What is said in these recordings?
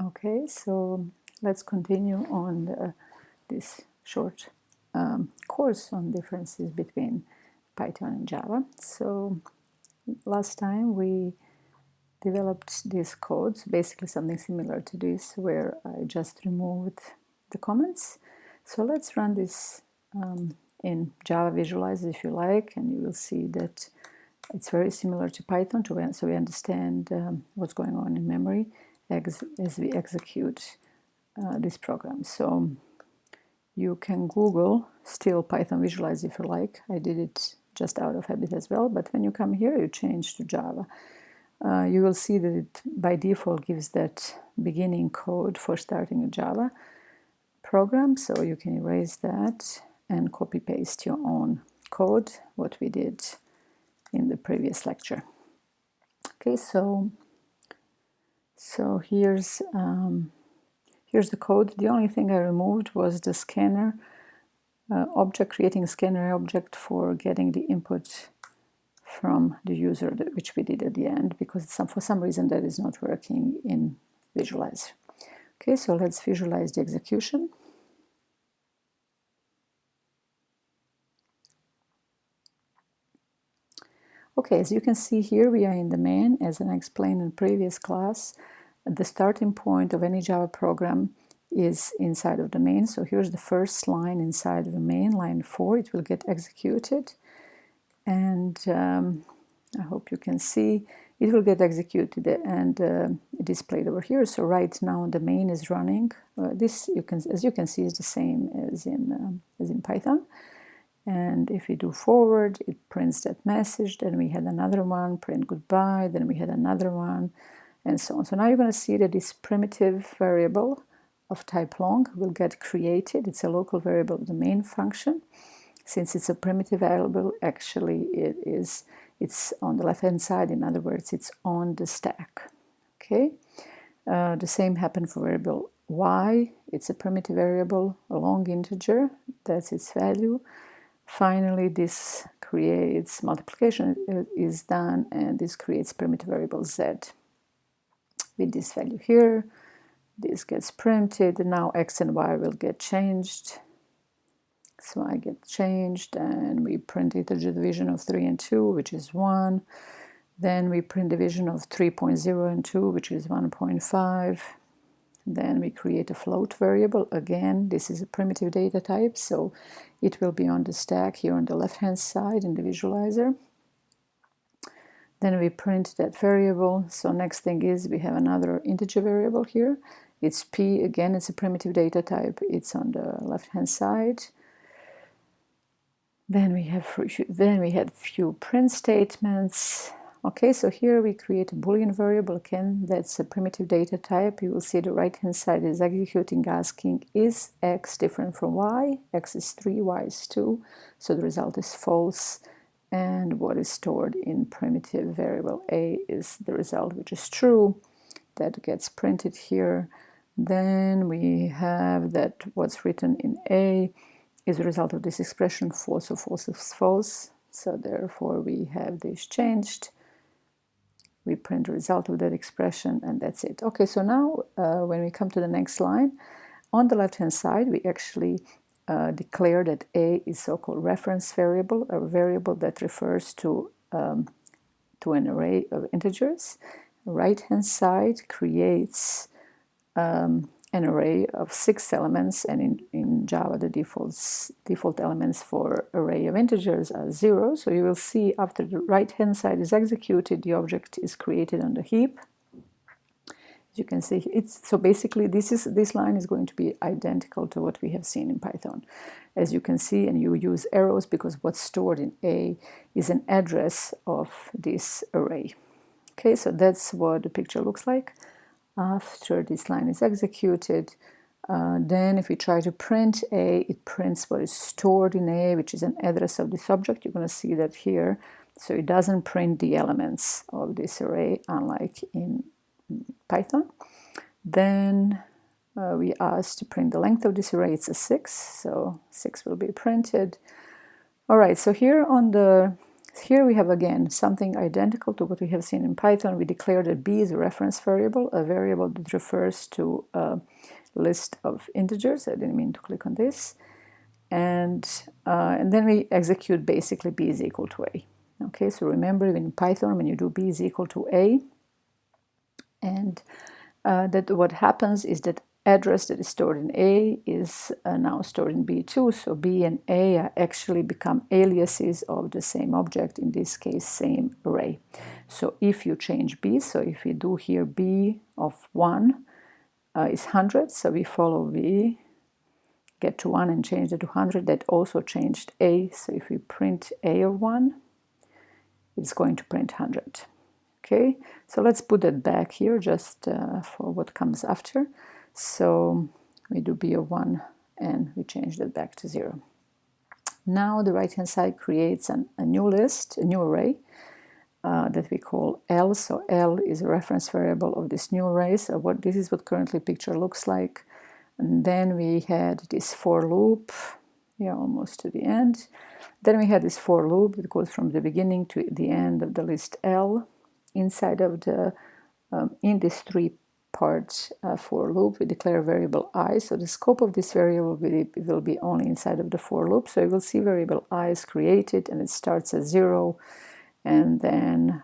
Okay, so let's continue on this short course on differences between Python and Java. So last time we developed these codes, basically something similar to this, where I just removed the comments. So let's run this in Java Visualizer if you like, and you will see that it's very similar to Python, so we understand what's going on in memory as we execute this program. So you can Google still Python Visualize if you like. I did it just out of habit as well, but when you come here, you change to Java. You will see that it by default gives that beginning code for starting a Java program, so you can erase that and copy paste your own code, what we did in the previous lecture. Okay, so here's the code. The only thing I removed was the scanner object, creating a scanner object for getting the input from the user, which we did at the end, because for some reason that is not working in Visualizer. Okay, so let's visualize the execution. Okay, as you can see here, we are in the main. As I explained in previous class, the starting point of any Java program is inside of the main. So here's the first line inside of the main, line 4. It will get executed. And I hope you can see it will get executed and displayed over here. So right now the main is running. This, as you can see, is the same as in Python. And if we do forward, it prints that message. Then we had another one, print goodbye. Then we had another one, and so on. So now you're going to see that this primitive variable of type long will get created. It's a local variable of the main function. Since it's a primitive variable, actually it's on the left-hand side. In other words, it's on the stack. Okay. The same happened for variable y. It's a primitive variable, a long integer. That's its value. Finally, this creates multiplication is done, and this creates primitive variable z with this value here. This gets printed, and now x and y will get changed. So I get changed, and we print integer division of 3 and 2, which is 1. Then we print division of 3.0 and 2, which is 1.5. Then we create a float variable. Again, this is a primitive data type, so it will be on the stack here on the left-hand side in the visualizer. Then we print that variable. So next thing is we have another integer variable here. It's p. Again, it's a primitive data type. It's on the left-hand side. Then we had few print statements. Okay, so here we create a Boolean variable. Again, that's a primitive data type. You will see the right-hand side is executing, asking, is x different from y? X is 3, y is 2. So the result is false. And what is stored in primitive variable a is the result, which is true. That gets printed here. Then we have that what's written in a is a result of this expression, false, so false is false. So therefore we have this changed. We print the result of that expression, and that's it. Okay, so now when we come to the next line, on the left-hand side, we actually declare that a is so-called reference variable, a variable that refers to an array of integers. Right-hand side creates an array of 6 elements, and in Java the default elements for array of integers are 0. So you will see after the right-hand side is executed, the object is created on the heap. As you can see, so basically this line is going to be identical to what we have seen in Python. As you can see, and you use arrows because what's stored in A is an address of this array. Okay, so that's what the picture looks like after this line is executed. Then if we try to print a, it prints what is stored in a, which is an address of this object. You're going to see that here. So it doesn't print the elements of this array, unlike in Python. Then we asked to print the length of this array. It's a 6, so 6 will be printed. All right, so here on the Here we have again something identical to what we have seen in Python. We declare that b is a reference variable, a variable that refers to a list of integers. I didn't mean to click on this. And then we execute basically b is equal to a. Okay, so remember in Python when you do b is equal to a, and that what happens is that address that is stored in A is now stored in B too. So B and A actually become aliases of the same object, in this case, same array. So if you change B, so if we do here B of 1 is 100, so we follow B, get to 1 and change it to 100, that also changed A. So if we print A of 1, it's going to print 100. Okay, so let's put that back here just for what comes after. So we do b of 1 and we change that back to 0. Now the right hand side creates a new list, a new array that we call L. So L is a reference variable of this new array. So this is what currently picture looks like. And then we had this for loop, yeah, almost to the end. Then we had this for loop that goes from the beginning to the end of the list L. Inside of the, in this three-part for loop, we declare variable I. So the scope of this variable will be only inside of the for loop. So you will see variable I is created and it starts at 0, and then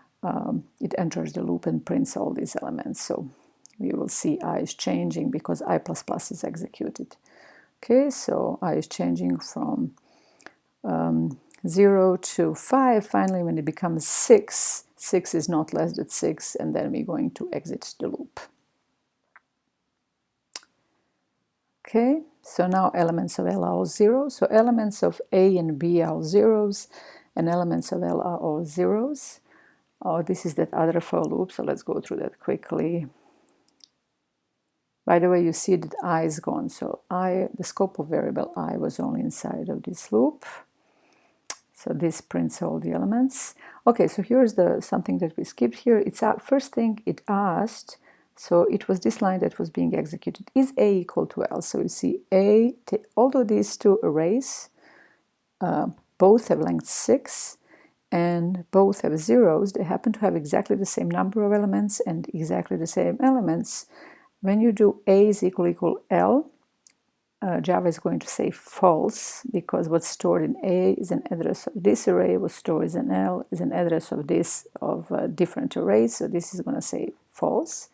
it enters the loop and prints all these elements. So you will see I is changing because I++ is executed. Okay, so I is changing from 0 to 5. Finally, when it becomes 6, 6 is not less than 6, and then we're going to exit the loop. Okay, so now elements of L are all 0. So elements of A and B are all 0s, and elements of L are all 0s. Oh, this is that other for loop, so let's go through that quickly. By the way, you see that I is gone, so the scope of variable I was only inside of this loop. So this prints all the elements. Okay, so here's something that we skipped here. It's first thing it asked, so it was this line that was being executed. Is A equal to L? So you see A, although these two arrays both have length 6 and both have zeros, they happen to have exactly the same number of elements and exactly the same elements. When you do A is equal L, Java is going to say false, because what's stored in A is an address of this array, what's stored in L is an address of different arrays, so this is going to say false.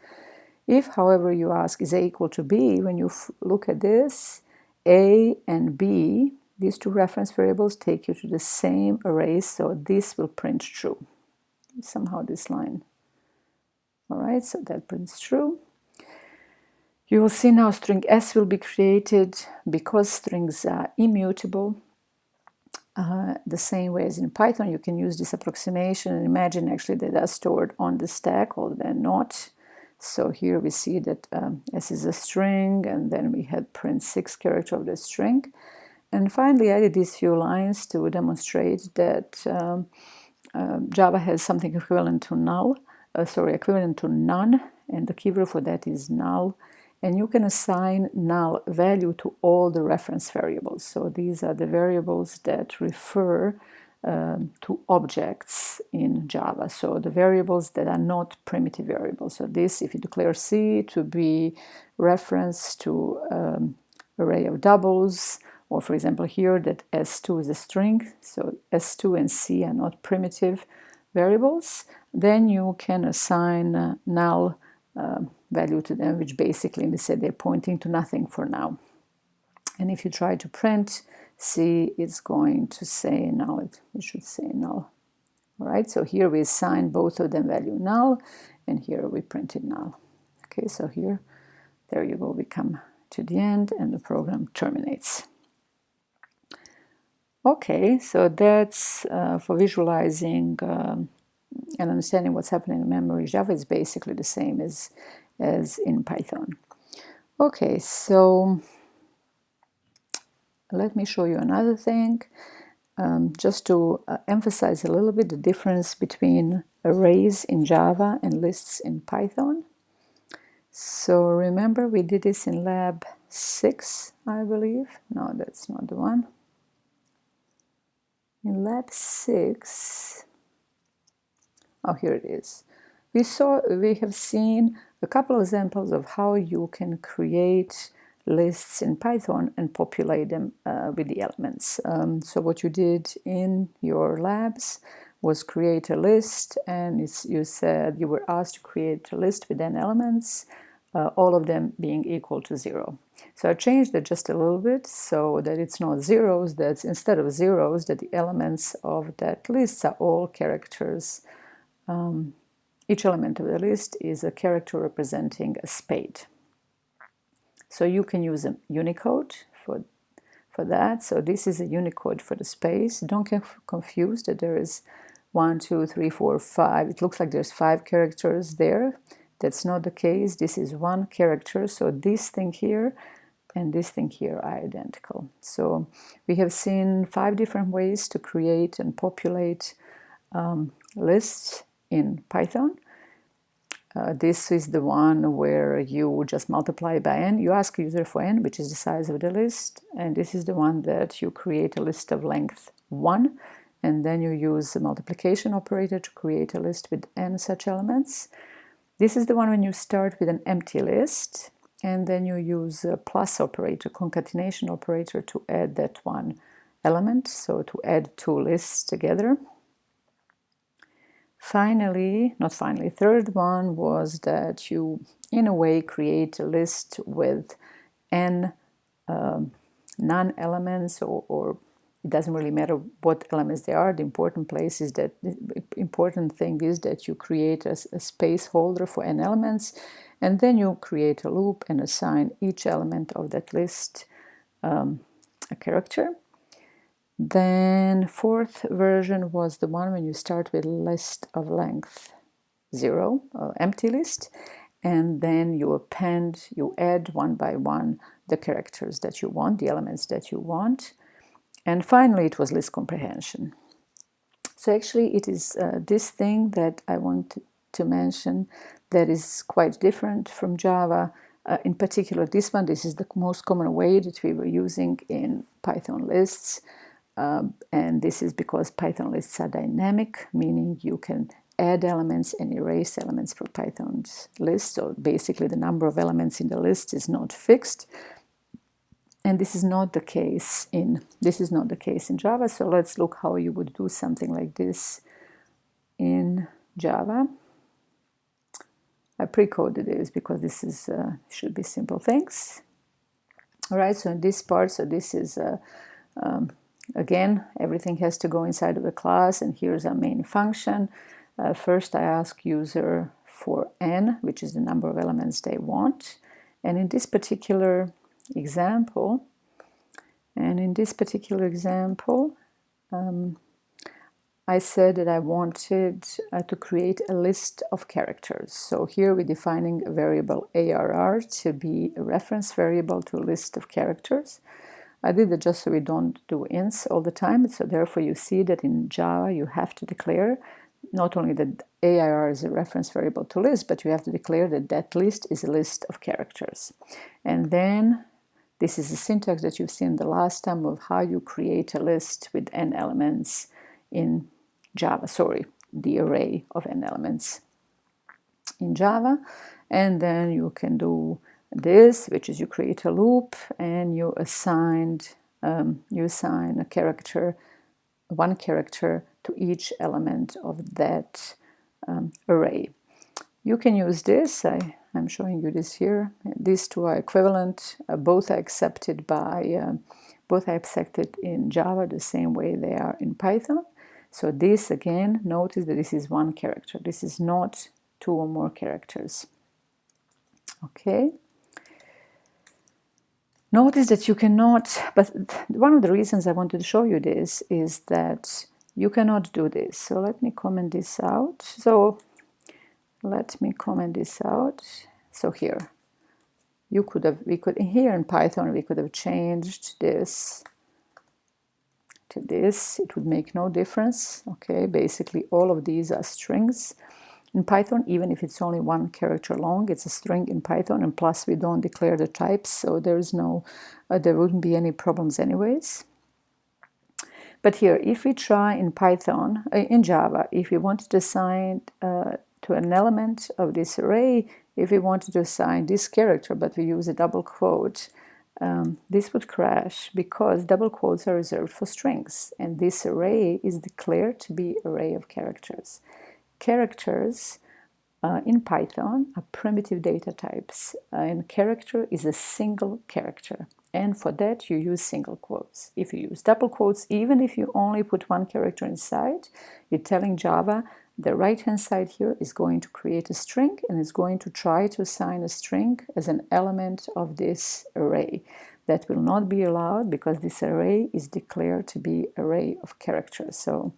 If, however, you ask is A equal to B, when you look at this, A and B, these two reference variables take you to the same array, so this will print true. Somehow this line. All right, so that prints true. You will see now string S will be created because strings are immutable. The same way as in Python, you can use this approximation and imagine actually that are stored on the stack, although they're not. So here we see that S is a string, and then we had print 6 character of the string. And finally, I did these few lines to demonstrate that Java has something equivalent to null, equivalent to none, and the keyword for that is null. And you can assign null value to all the reference variables. So these are the variables that refer to objects in Java. So the variables that are not primitive variables. So this, if you declare C to be reference to array of doubles, or for example here that S2 is a string, so S2 and C are not primitive variables, then you can assign null value to them, which basically we said they're pointing to nothing for now. And if you try to print C, it's going to say null. It should say null. All right, so here we assign both of them value null, and here we printed null. Okay, so here, there you go, we come to the end and the program terminates. Okay, so that's for visualizing and understanding what's happening in memory. Java is basically the same as in Python. Okay, so let me show you another thing, just to emphasize a little bit the difference between arrays in Java and lists in Python. So remember we did this in lab 6, I believe. No, that's not the one. In lab 6, Oh, here it is. We have seen a couple of examples of how you can create lists in Python and populate them with the elements. So what you did in your labs was create a list, and you said you were asked to create a list with n elements, all of them being equal to 0. So I changed it just a little bit so that it's not zeros, that's instead of zeros, that the elements of that list are all characters. Each element of the list is a character representing a spade. So you can use a Unicode for that. So this is a Unicode for the space. Don't get confused that there is 1, 2, 3, 4, 5. It looks like there's 5 characters there. That's not the case. This is one character. So this thing here and this thing here are identical. So we have seen 5 different ways to create and populate lists in Python. This is the one where you just multiply by n. You ask a user for n, which is the size of the list, and this is the one that you create a list of length 1, and then you use the multiplication operator to create a list with n such elements. This is the one when you start with an empty list, and then you use a plus operator, concatenation operator, to add that one element, so to add 2 lists together. Third one was that you, in a way, create a list with n non-elements, or it doesn't really matter what elements they are. The important thing is that you create a space holder for n elements, and then you create a loop and assign each element of that list a character. Then fourth version was the one when you start with a list of length 0, empty list, and then you add one by one the characters that you want, the elements that you want. And finally, it was list comprehension. So actually, it is this thing that I want to mention that is quite different from Java. In particular, this is the most common way that we were using in Python lists. And this is because Python lists are dynamic, meaning you can add elements and erase elements from Python's list. So basically, the number of elements in the list is not fixed. And this is not the case in Java. So let's look how you would do something like this in Java. I pre-coded this because this is should be simple things. All right. So in this part, this is again, everything has to go inside of the class, and here's our main function. First, I ask user for n, which is the number of elements they want. And in this particular example, I said that I wanted to create a list of characters. So here we're defining a variable ARR to be a reference variable to a list of characters. I did it just so we don't do ints all the time. So therefore you see that in Java you have to declare not only that ARR is a reference variable to list, but you have to declare that that list is a list of characters. And then this is the syntax that you've seen the last time of how you create a list with n elements in Java. The array of n elements in Java. And then you can do this, which is you create a loop and you assign a character, one character to each element of that array. You can use this. I'm showing you this here. These two are equivalent. Both are accepted in Java the same way they are in Python. So this, again, notice that this is one character. This is not 2 or more characters. Okay. Notice that you cannot, but one of the reasons I wanted to show you this is that you cannot do this. So let me comment this out. So here, here in Python, we could have changed this to this. It would make no difference. Okay, basically all of these are strings. In Python, even if it's only one character long, it's a string in Python, and plus we don't declare the types, so there wouldn't be any problems anyways. But here, if we try in Python, in Java, if we wanted to assign to an element of this array, if we wanted to assign this character, but we use a double quote, this would crash because double quotes are reserved for strings, and this array is declared to be an array of characters. Characters in Python are primitive data types, and character is a single character. And for that, you use single quotes. If you use double quotes, even if you only put one character inside, you're telling Java the right-hand side here is going to create a string and is going to try to assign a string as an element of this array. That will not be allowed because this array is declared to be an array of characters. So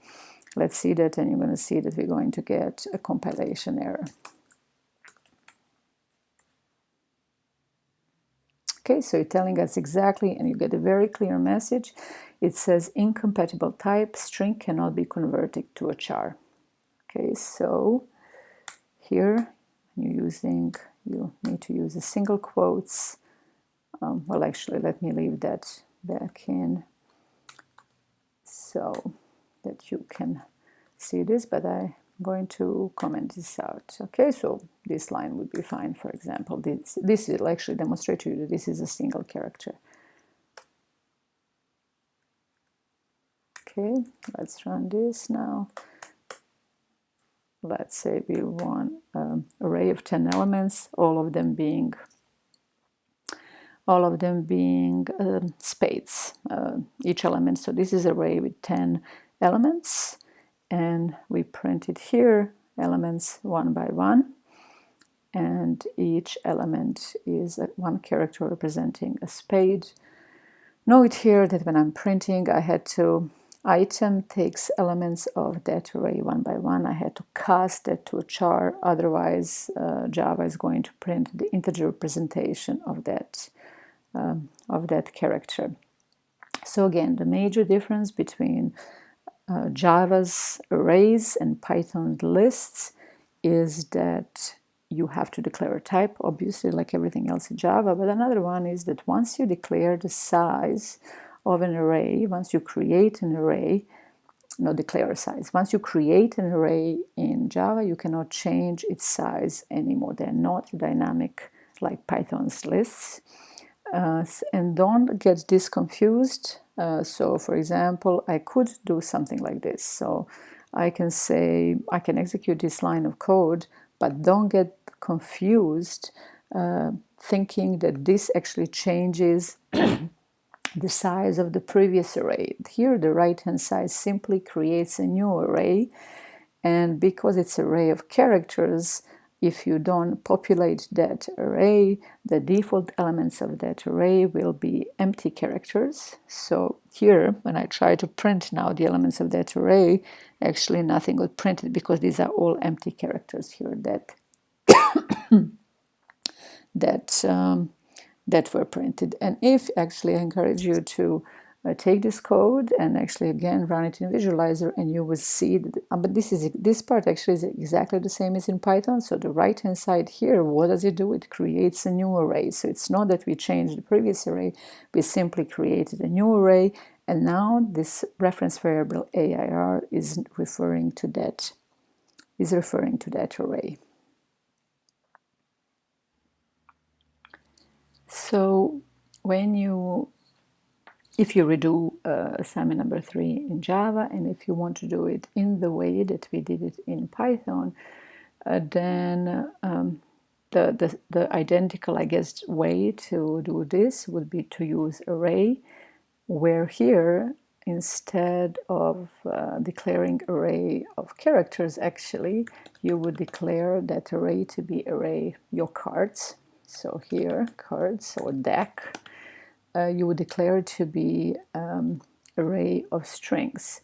let's see that, and you're going to see that we're going to get a compilation error. Okay, so you're telling us exactly, and you get a very clear message. It says incompatible type, string cannot be converted to a char. Okay, so here you need to use a single quotes. Well, actually, let me leave that back in so that you can see this, but I'm going to comment this out. Okay, so this line would be fine, for example. This will actually demonstrate to you that this is a single character. Okay, let's run this now. Let's say we want an array of 10 elements, all of them being spades, each element. So this is an array with 10 elements, and we print it here, elements one by one, and each element is one character representing a spade. Note here that when I'm printing, I had to item takes elements of that array one by one. I had to cast that to a char, otherwise Java is going to print the integer representation of that character. So again, the major difference between Java's arrays and Python's lists is that you have to declare a type, obviously, like everything else in Java. But another one is that once you declare the size of an array, once you create an array, not declare a size. Once you create an array in Java, you cannot change its size anymore. They're not dynamic like Python's lists. And don't get this confused. So, for example, I could do something like this. So I can say, I can execute this line of code, but don't get confused thinking that this actually changes the size of the previous array. Here, the right-hand side simply creates a new array, and because it's an array of characters, if you don't populate that array, the default elements of that array will be empty characters. So here, when I try to print now the elements of that array, actually nothing got printed because these are all empty characters here that were printed. And if actually I encourage you to take this code and actually again run it in Visualizer, and you will see that, but this part actually is exactly the same as in Python. So the right hand side here, what does it do? It creates a new array. So it's not that we changed the previous array, we simply created a new array, and now this reference variable AIR is referring to that array. So if you redo assignment number 3 in Java, and if you want to do it in the way that we did it in Python, then the identical, I guess, way to do this would be to use array, where here, instead of declaring array of characters, actually, you would declare that array to be array your cards. So here, cards or deck, you would declare it to be array of strings.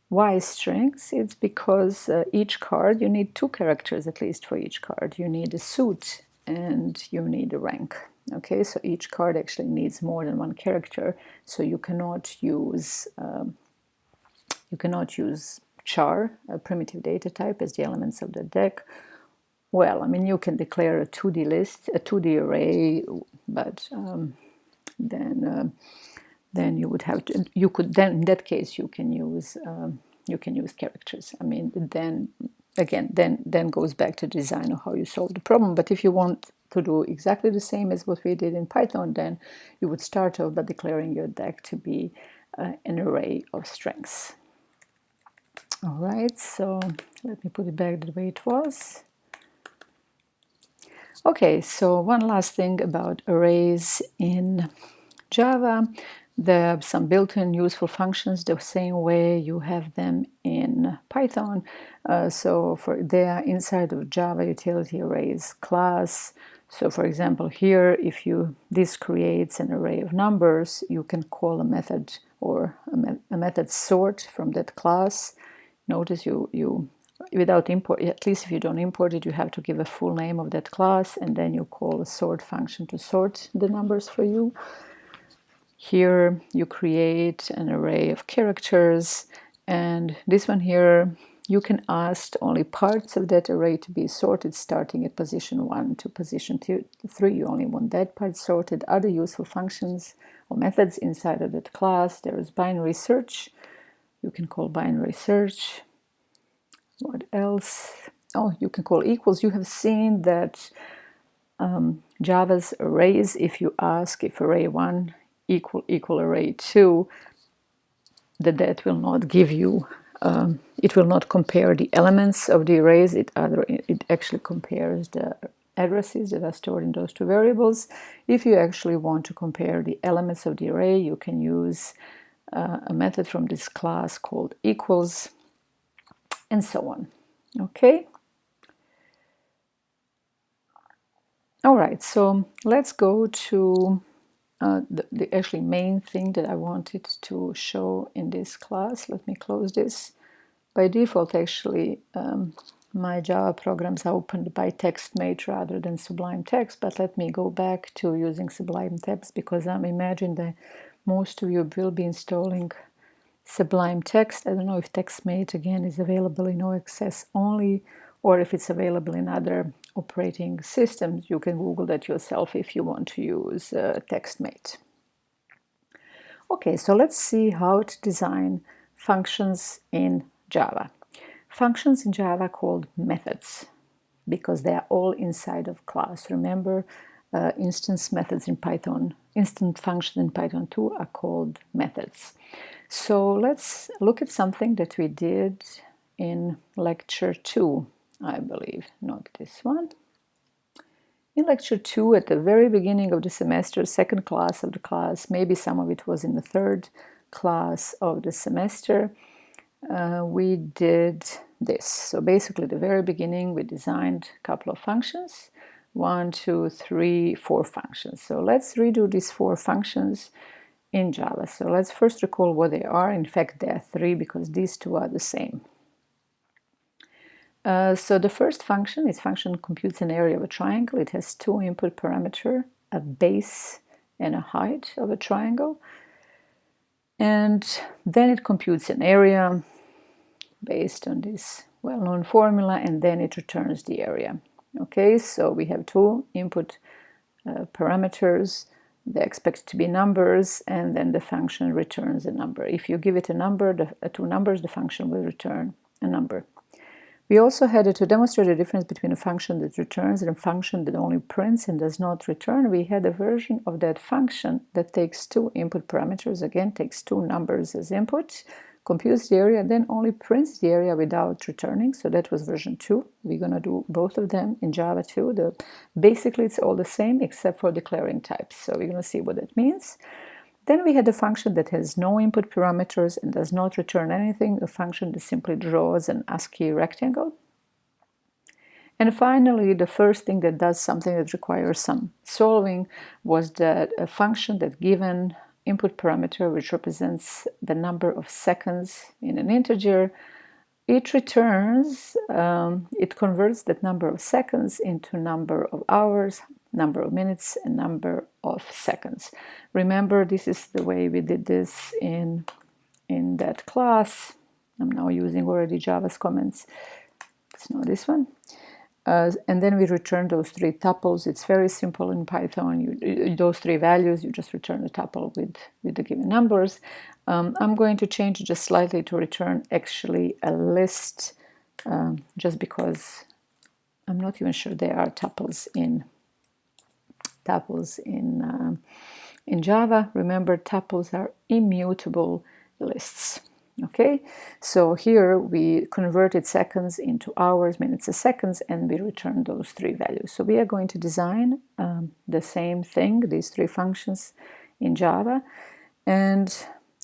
Why strings? It's because each card, you need 2 characters at least for each card. You need a suit and you need a rank. Okay, so each card actually needs more than 1 character. So you cannot use char, a primitive data type, as the elements of the deck. Well, I mean, you can declare a 2D list, a 2D array, but then then you would have to, you could then, in that case, you can use characters. I mean, then again, then goes back to design of how you solve the problem. But if you want to do exactly the same as what we did in Python, then you would start off by declaring your deck to be an array of strings. All right, so let me put it back the way it was. Okay, so one last thing about arrays in Java. There are some built-in useful functions the same way you have them in Python. They are inside of Java utility arrays class. So for example, here, if this creates an array of numbers, you can call a method or a method sort from that class. Notice you without import, at least if you don't import it, you have to give a full name of that class, and then you call a sort function to sort the numbers for you. Here you create an array of characters, and this one here, you can ask only parts of that array to be sorted starting at position 1 to position 3. You only want that part sorted. Other useful functions or methods inside of that class. There is binary search. You can call binary search. What else? Oh, you can call equals. You have seen that Java's arrays, if you ask if array 1 equal array 2, that will not give you, it will not compare the elements of the arrays. It actually compares the addresses that are stored in those two variables. If you actually want to compare the elements of the array, you can use a method from this class called equals, and so on. Okay. All right, so let's go to the actually main thing that I wanted to show in this class. Let me close this. By default, actually, my Java programs are opened by TextMate rather than Sublime Text, but let me go back to using Sublime Text because I'm imagining that most of you will be installing Sublime Text. I don't know if TextMate, again, is available in OXS only, or if it's available in other operating systems. You can Google that yourself if you want to use TextMate. Okay, so let's see how to design functions in Java. Functions in Java are called methods because they are all inside of class. Remember, instance methods in Python, instant functions in Python 2 are called methods. So let's look at something that we did in lecture 2, I believe, not this one. In lecture 2, at the very beginning of the semester, second class of the class, maybe some of it was in the third class of the semester, we did this. So basically, at the very beginning, we designed a couple of functions, 1, 2, 3, 4 functions. So let's redo these 4 functions in Java. So let's first recall what they are. In fact, there are 3 because these 2 are the same. So the first function is function computes an area of a triangle. It has 2 input parameters, a base and a height of a triangle. And then it computes an area based on this well-known formula, and then it returns the area. Okay, so we have 2 input parameters. They're expected to be numbers, and then the function returns a number. If you give it a number, 2 numbers, the function will return a number. We also had to demonstrate the difference between a function that returns and a function that only prints and does not return. We had a version of that function that takes 2 input parameters, again, takes 2 numbers as input, computes the area, then only prints the area without returning. So that was version 2. We're going to do both of them in Java 2. Basically, it's all the same except for declaring types. So we're going to see what that means. Then we had a function that has no input parameters and does not return anything, a function that simply draws an ASCII rectangle. And finally, the first thing that does something that requires some solving was that a function that given input parameter, which represents the number of seconds in an integer, it returns, it converts that number of seconds into number of hours, number of minutes, and number of seconds. Remember, this is the way we did this in that class. I'm now using already Java's comments. It's not this one. and then we return those three tuples. It's very simple in Python. Those three values, you just return a tuple with the given numbers. I'm going to change it just slightly to return actually a list, just because I'm not even sure there are tuples in Java. Remember, tuples are immutable lists. Okay, so here we converted seconds into hours, minutes, and seconds, and we return those three values. So we are going to design the same thing, these three functions in Java. And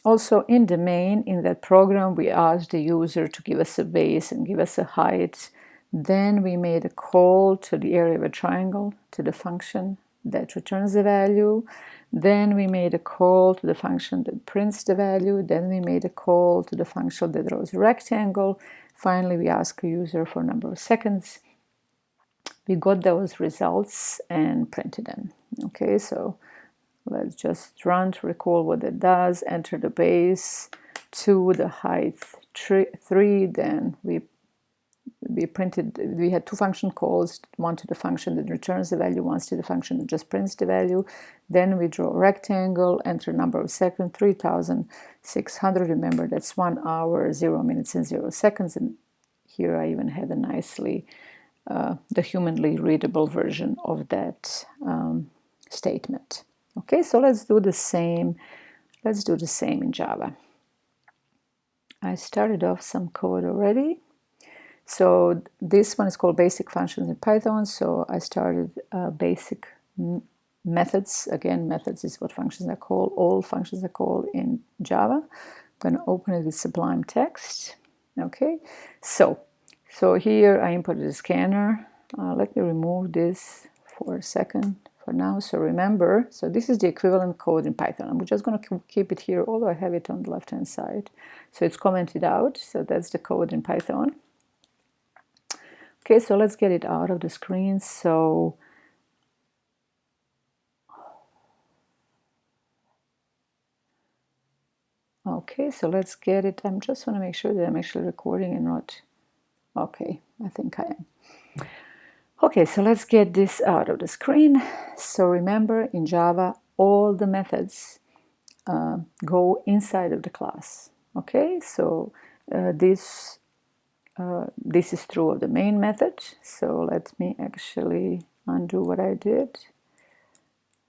also in the main, in that program, we asked the user to give us a base and give us a height. Then we made a call to the area of a triangle, to the function that returns the value. Then we made a call to the function that prints the value. Then we made a call to the function that draws a rectangle. Finally, we ask a user for a number of seconds. We got those results and printed them. Okay, so let's just run to recall what it does. Enter the base 2, the height 3. Then we had two function calls, one to the function that returns the value, one to the function that just prints the value. Then we draw a rectangle, enter number of seconds, 3,600. Remember, that's 1 hour, 0 minutes, and 0 seconds. And here I even had a nicely, the humanly readable version of that statement. Okay, so let's do the same. Let's do the same in Java. I started off some code already. So this one is called basic functions in Python. So I started basic methods. Again, methods is what functions are called. All functions are called in Java. I'm going to open it with Sublime Text. Okay, so here I imported a scanner. Let me remove this for a second for now. So remember, so this is the equivalent code in Python. I'm just going to keep it here, although I have it on the left-hand side. So it's commented out. So that's the code in Python. Okay, so let's get it out of the screen. So okay, so let's get it. I just want to make sure that I'm actually recording and not. Okay, I think I am. Okay, so let's get this out of the screen. So remember, in Java, all the methods go inside of the class. Okay, so this is true of the main method. So let me actually undo what I did.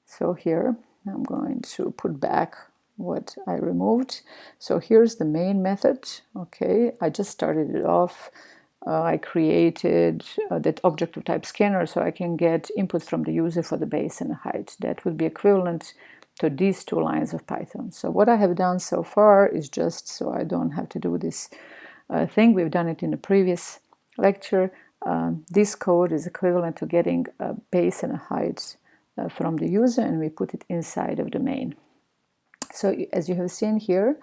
So here I'm going to put back what I removed. So here's the main method. Okay, I just started it off. I created that object of type scanner so I can get input from the user for the base and the height. That would be equivalent to these two lines of Python. So what I have done so far is just so I don't have to do this thing. We've done it in the previous lecture. This code is equivalent to getting a base and a height from the user, and we put it inside of the main. So as you have seen here,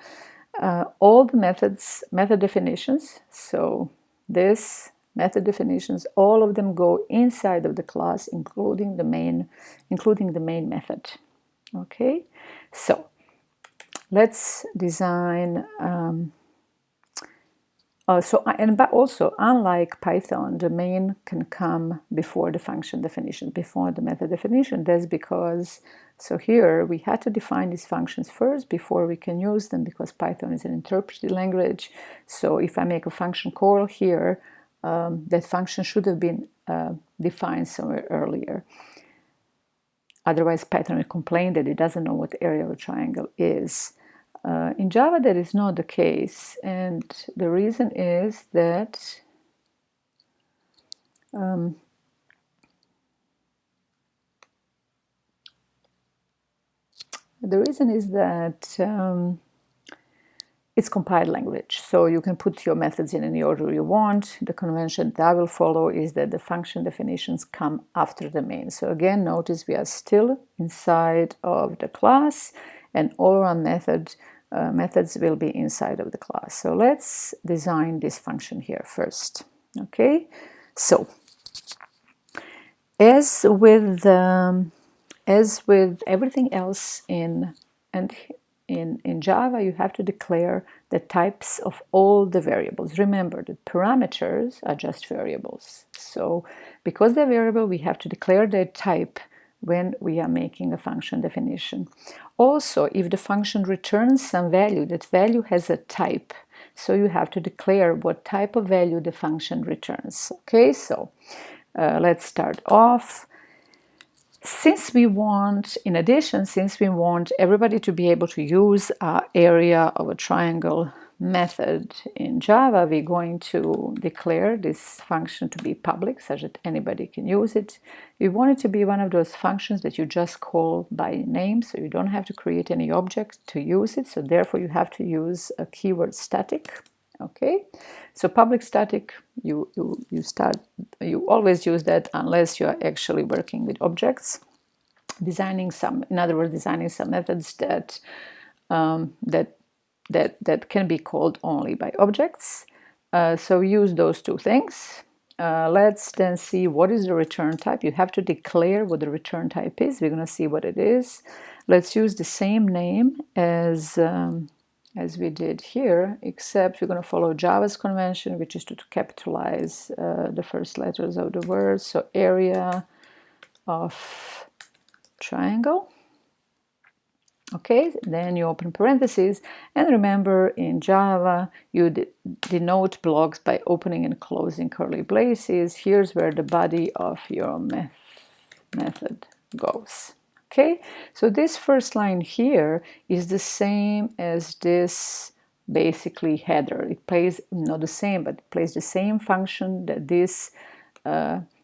all the method definitions, so this method definitions, all of them go inside of the class, including the main method. Okay, so let's design. But also, unlike Python, the main can come before the function definition, before the method definition. That's because, so here we had to define these functions first before we can use them, because Python is an interpreted language. So if I make a function call here, that function should have been defined somewhere earlier. Otherwise, Python will complain that it doesn't know what the area of a triangle is. In Java, that is not the case, and the reason is that it's compiled language, so you can put your methods in any order you want. The convention that I will follow is that the function definitions come after the main. So again, notice we are still inside of the class, and all our methods will be inside of the class. So let's design this function here first. Okay, so as with everything else in in Java, you have to declare the types of all the variables. Remember that parameters are just variables. So because they're variable, we have to declare their type when we are making a function definition. Also, if the function returns some value, that value has a type. So you have to declare what type of value the function returns. Okay, so let's start off. Since we want, in addition, since we want everybody to be able to use our area of a triangle method in Java, we're going to declare this function to be public such that anybody can use it. We want it to be one of those functions that you just call by name, so you don't have to create any object to use it. So therefore you have to use a keyword static. Okay, so public static, you always use that unless you are actually working with objects, designing some, in other words, designing some methods that that can be called only by objects. So use those two things. Let's then see what is the return type. You have to declare what the return type is. We're going to see what it is. Let's use the same name as we did here, except we're going to follow Java's convention, which is to capitalize the first letters of the word. So area of triangle. Okay, then you open parentheses, and remember in Java you denote blocks by opening and closing curly braces. Here's where the body of your method goes. Okay, so this first line here is the same as this basically header. It plays, not the same, but it plays the same function that this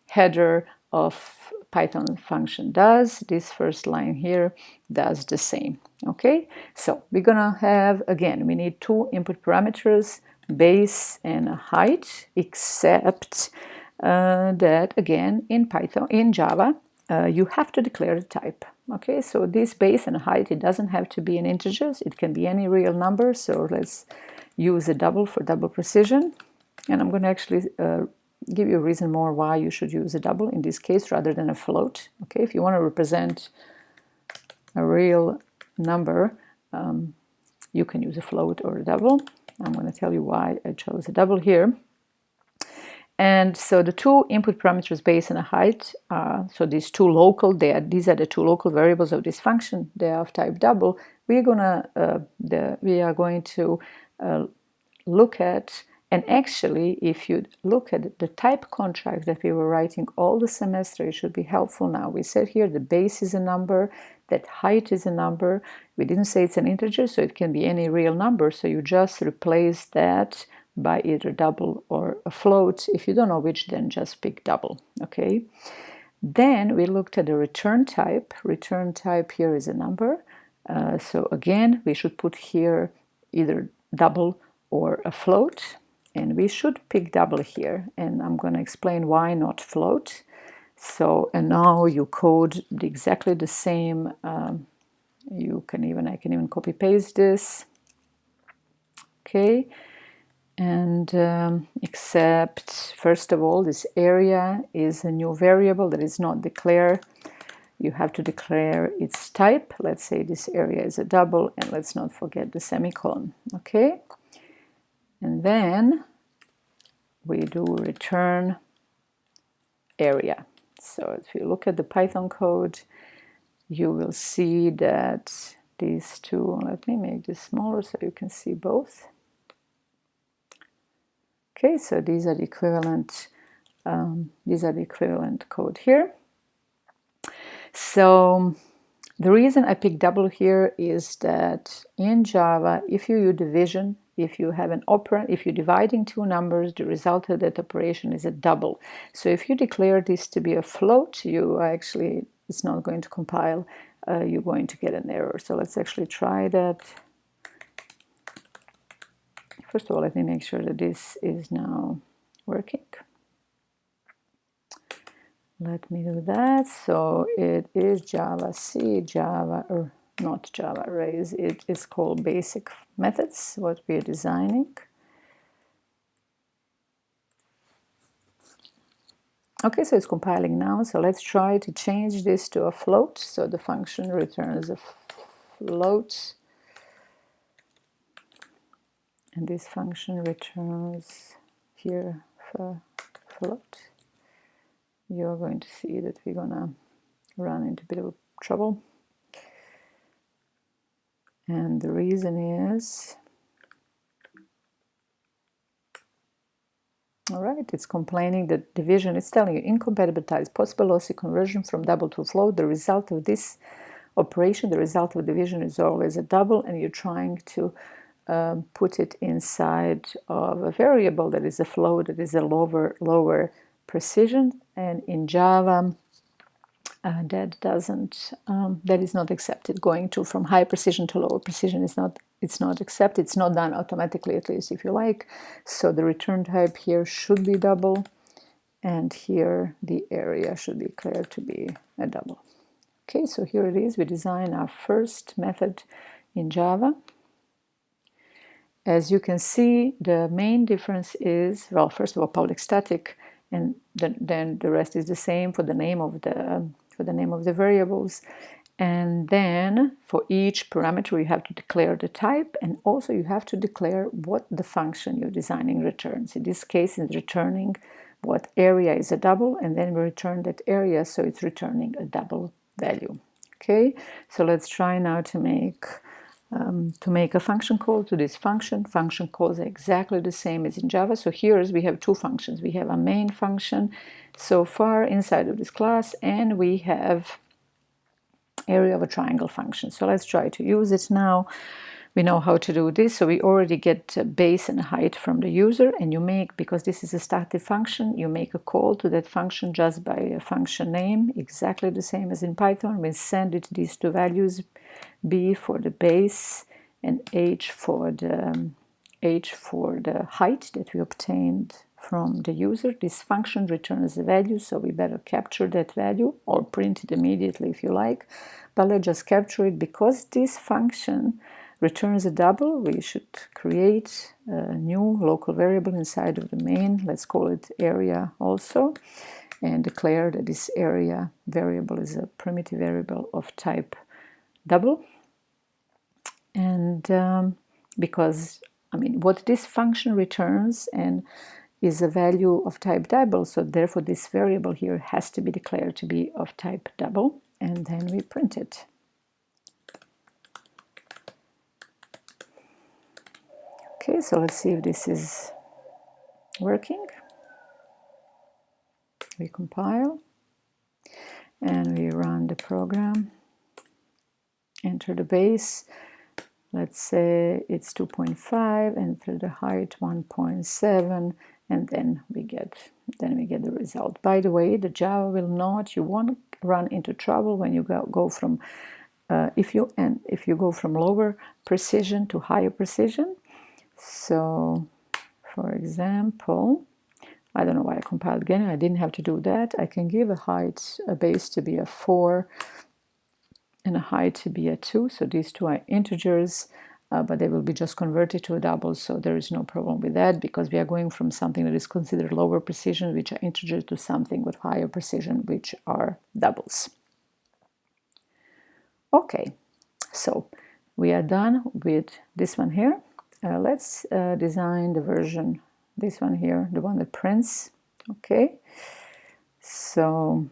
header of Python function does. This first line here does the same. Okay, so we're gonna have, again, we need two input parameters, base and height, except that again in Python, in Java, you have to declare the type. Okay, so this base and height, it doesn't have to be in integers, it can be any real number. So let's use a double for double precision, and I'm going to actually give you a reason more why you should use a double in this case rather than a float. Okay, if you want to represent a real number, you can use a float or a double. I'm going to tell you why I chose a double here. And so the two input parameters, base and height, so these two local, these are the two local variables of this function. They are of type double. We are going to look at, and actually, if you look at the type contract that we were writing all the semester, it should be helpful now. We said here the base is a number, that height is a number. We didn't say it's an integer, so it can be any real number. So you just replace that by either double or a float. If you don't know which, then just pick double. Okay. Then we looked at the return type. Return type here is a number. So again, we should put here either double or a float. And we should pick double here. And I'm going to explain why not float. So, and now you code exactly the same. I can even copy paste this. Okay. And except, first of all, this area is a new variable that is not declared. You have to declare its type. Let's say this area is a double, and let's not forget the semicolon. Okay. And then we do return area. So if you look at the Python code, you will see that these two, let me make this smaller so you can see both. Okay, so these are the equivalent code here. So the reason I picked double here is that in Java, if you use division, if you have an operand, if you're dividing two numbers, the result of that operation is a double. So if you declare this to be a float, it's not going to compile. You're going to get an error. So let's actually try that. First of all, let me make sure that this is now working. Let me do that. So it is Java C, or not Java Arrays. It is called basic methods, what we are designing. Okay, so it's compiling now. So let's try to change this to a float. So the function returns a float. and this function returns here float, you're going to see that we're gonna run into a bit of trouble. And the reason is, all right, it's complaining that division, it's telling you incompatible types, possible lossy conversion from double to float. The result of this operation, the result of division is always a double, and you're trying to put it inside of a variable that is a float, that is a lower precision. And in Java, that is not accepted. Going to from high precision to lower precision is not, it's not accepted. It's not done automatically, at least if you like. So the return type here should be double, and here the area should be declared to be a double. Okay, so here it is. We design our first method in Java. As you can see, the main difference is, well, first of all, public static, and then the rest is the same for the name of the variables. And then for each parameter you have to declare the type, and also you have to declare what the function you're designing returns. In this case, it's returning what area is a double, and then we return that area, so it's returning a double value. Okay, so let's try now to make a function call to this function. Function calls are exactly the same as in Java. So here we have two functions. We have a main function so far inside of this class, and we have area of a triangle function. So let's try to use it now. We know how to do this, so we already get base and height from the user, and you make, because this is a static function, you make a call to that function just by a function name, exactly the same as in Python. We send it these two values, b for the base and h for the height that we obtained from the user. This function returns a value, so we better capture that value or print it immediately if you like, but let's just capture it. Because this function returns a double, we should create a new local variable inside of the main. Let's call it area also, and declare that this area variable is a primitive variable of type double. And because, I mean, what this function returns and is a value of type double, so therefore this variable here has to be declared to be of type double, and then we print it. Okay, so let's see if this is working. We compile and we run the program, enter the base. Let's say it's 2.5, enter the height 1.7, and then we get the result. By the way, the Java will not, you won't run into trouble when you go from if you go from lower precision to higher precision. So, for example, I don't know why I compiled again. I didn't have to do that. I can give a base to be a 4 and a height to be a 2. So these two are integers, but they will be just converted to a double. So there is no problem with that, because we are going from something that is considered lower precision, which are integers, to something with higher precision, which are doubles. Okay, so we are done with this one here. Let's design the version, this one here, the one that prints. Okay, so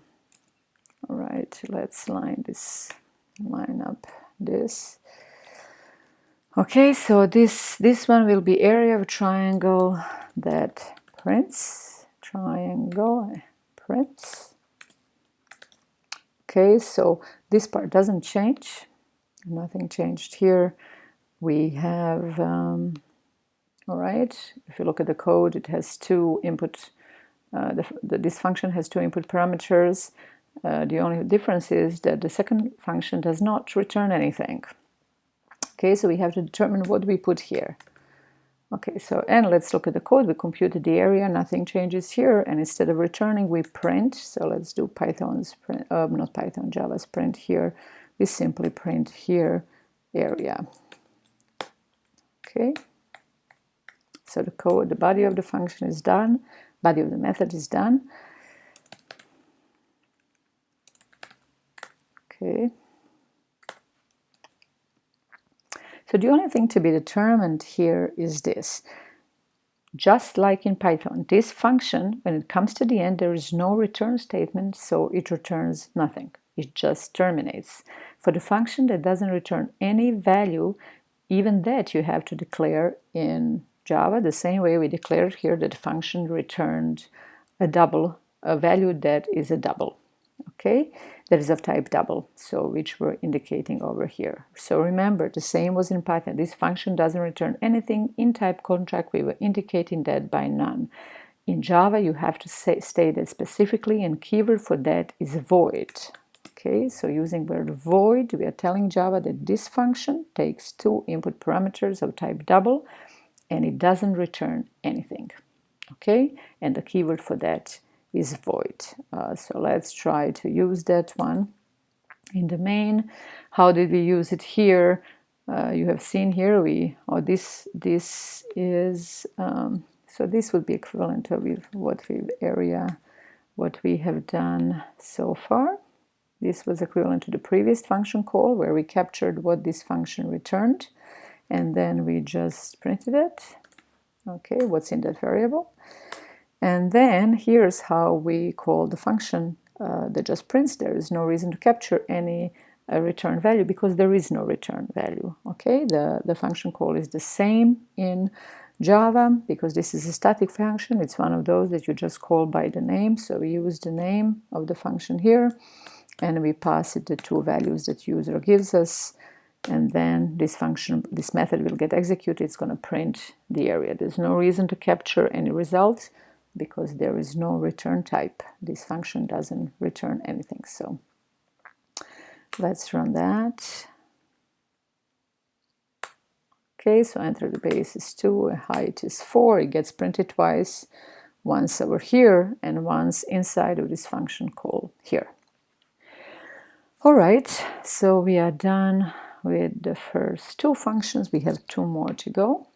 all right, let's line up this. Okay, so this one will be area of a triangle that prints. Triangle prints. Okay, so this part doesn't change. Nothing changed here. We have, all right, if you look at the code, it has two input, this function has two input parameters. The only difference is that the second function does not return anything. Okay, so we have to determine what we put here. Okay, so, and let's look at the code. We computed the area, nothing changes here, and instead of returning, we print. So let's do Python's print, not Python, Java's print here. We simply print here area. Okay, so the code, the body of the function is done, body of the method is done. Okay, So the only thing to be determined here is this. Just like in Python, this function, when it comes to the end, there is no return statement, so it returns nothing. It just terminates. For the function that doesn't return any value, even that you have to declare in Java, the same way we declared here that the function returned a value that is a double, okay? That is of type double, so which we're indicating over here. So remember, the same was in Python. This function doesn't return anything. In type contract, we were indicating that by none. In Java, you have to state that specifically, and keyword for that is void. Okay, so using word void, we are telling Java that this function takes two input parameters of type double, and it doesn't return anything. Okay, and the keyword for that is void. So let's try to use that one in the main. How did we use it here? You have seen here this is so this would be equivalent to what we have done so far. This was equivalent to the previous function call where we captured what this function returned, and then we just printed it. Okay, what's in that variable. And then here's how we call the function that just prints. There is no reason to capture any return value because there is no return value. Okay, the function call is the same in Java because this is a static function. It's one of those that you just call by the name. So we use the name of the function here, and we pass it the two values that user gives us. And then this method will get executed. It's going to print the area. There's no reason to capture any result because there is no return type. This function doesn't return anything. So let's run that. Okay, so enter the base is 2, height is 4. It gets printed twice, once over here and once inside of this function call here. All right, so we are done with the first two functions. We have two more to go.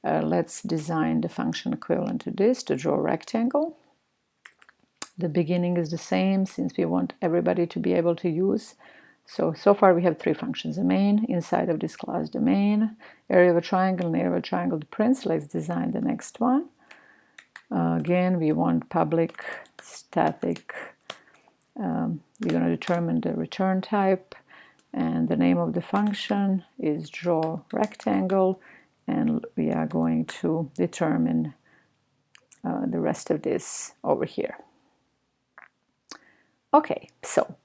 Let's design the function equivalent to this to draw a rectangle. The beginning is the same since we want everybody to be able to use. So far we have three functions. The main, inside of this class, the main, area of a triangle, and area of a triangle, the prints. Let's design the next one. Again, we want public, static. We're going to determine the return type, and the name of the function is draw rectangle, and we are going to determine the rest of this over here. Okay, so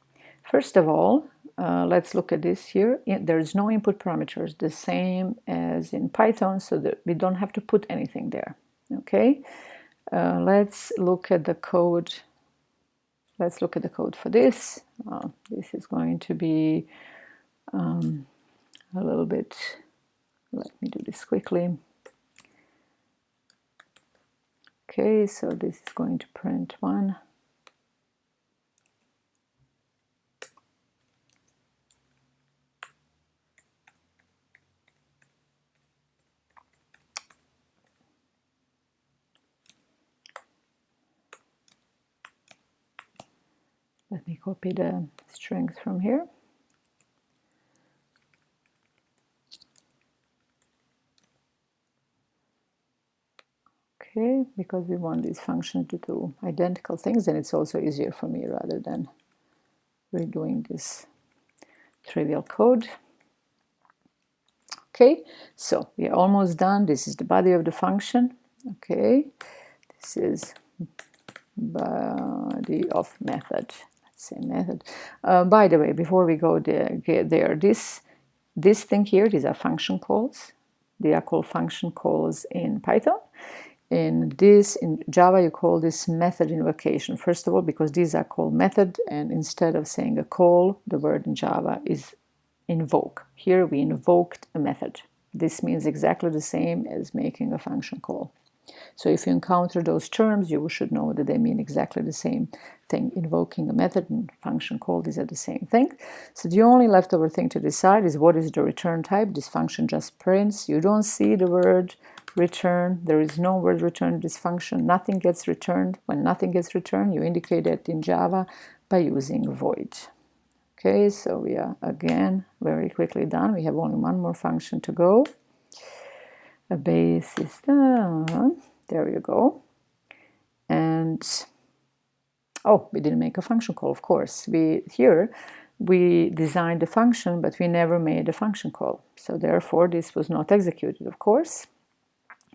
first of all, let's look at this here. There's no input parameters, the same as in Python, so that we don't have to put anything there. Okay, let's look at the code. Let's look at the code for this. This is going to be a little bit, let me do this quickly. Okay, so this is going to print 1. Let me copy the strings from here. Okay, because we want this function to do identical things, and it's also easier for me rather than redoing this trivial code. Okay, so we are almost done. This is the body of the function. Okay, this is body of method. Let's say method. By the way, before we go there, this thing here, these are function calls. They are called function calls in Python. In Java, you call this method invocation. First of all, because these are called method, and instead of saying a call, the word in Java is invoke. Here we invoked a method. This means exactly the same as making a function call. So if you encounter those terms, you should know that they mean exactly the same thing. Invoking a method and function call, these are the same thing. So the only leftover thing to decide is what is the return type. This function just prints. You don't see the word return. There is no word return in this function. Nothing gets returned. When nothing gets returned, you indicate that in Java by using void. Okay, so we are again very quickly done. We have only one more function to go. A basis, there you go. And oh, we didn't make a function call, of course. We designed a function, but we never made a function call. So therefore, this was not executed, of course.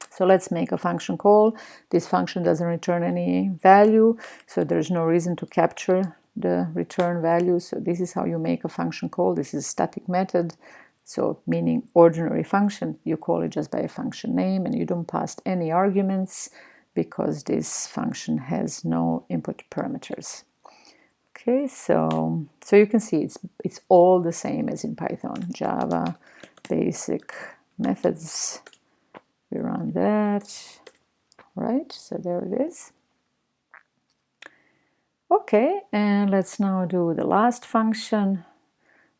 So let's make a function call. This function doesn't return any value, so there's no reason to capture the return value. So this is how you make a function call. This is a static method, so meaning ordinary function. You call it just by a function name, and you don't pass any arguments because this function has no input parameters. Okay, so you can see it's all the same as in Python. Java basic methods. We run that, right? So there it is. Okay, and let's now do the last function.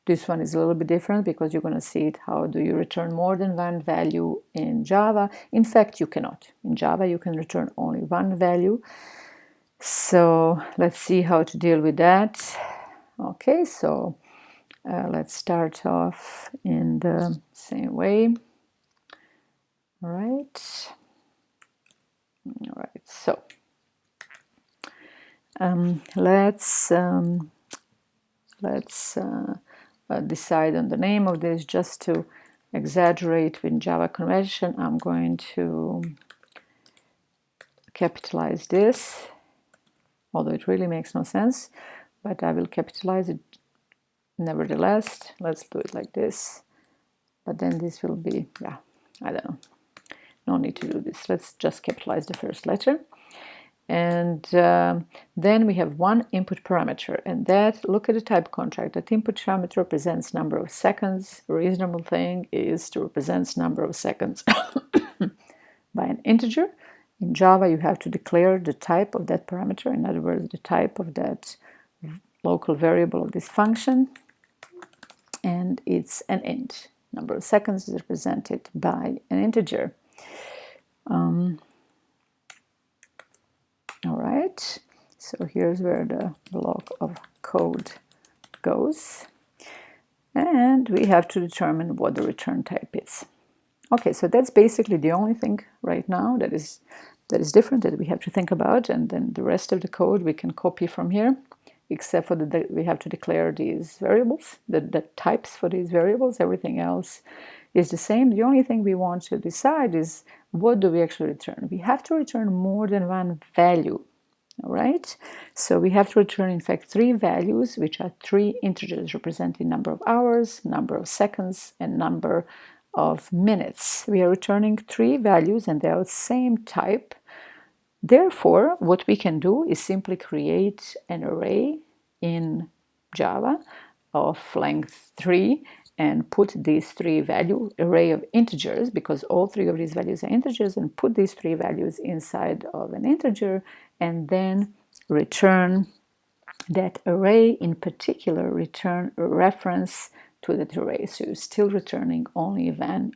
This one is a little bit different because you're going to see it. How do you return more than one value in Java? In fact, you cannot. In Java, you can return only one value. So let's see how to deal with that. Okay, so let's start off in the same way. All right. So let's decide on the name of this. Just to exaggerate with Java convention, I'm going to capitalize this, although it really makes no sense, but I will capitalize it nevertheless. Let's do it like this, but then this will be, yeah, I don't know. No need to do this. Let's just capitalize the first letter. And then we have one input parameter, and that, look at the type contract. That input parameter represents number of seconds. A reasonable thing is to represent number of seconds by an integer. In Java, you have to declare the type of that parameter. In other words, the type of that local variable of this function, and it's an int. Number of seconds is represented by an integer. All right, so here's where the block of code goes. And we have to determine what the return type is. Okay, so that's basically the only thing right now that is different that we have to think about, and then the rest of the code we can copy from here, except for we have to declare these variables, the types for these variables. Everything else is the same. The only thing we want to decide is what do we actually return. We have to return more than one value. All right, so we have to return, in fact, 3 values, which are 3 integers representing number of hours, number of seconds, and number of minutes. We are returning 3 values, and they are the same type. Therefore, what we can do is simply create an array in Java of length 3 and put these 3 value array of integers, because all 3 of these values are integers, and put these 3 values inside of an integer, and then return that array. In particular, return a reference to that array. So you're still returning only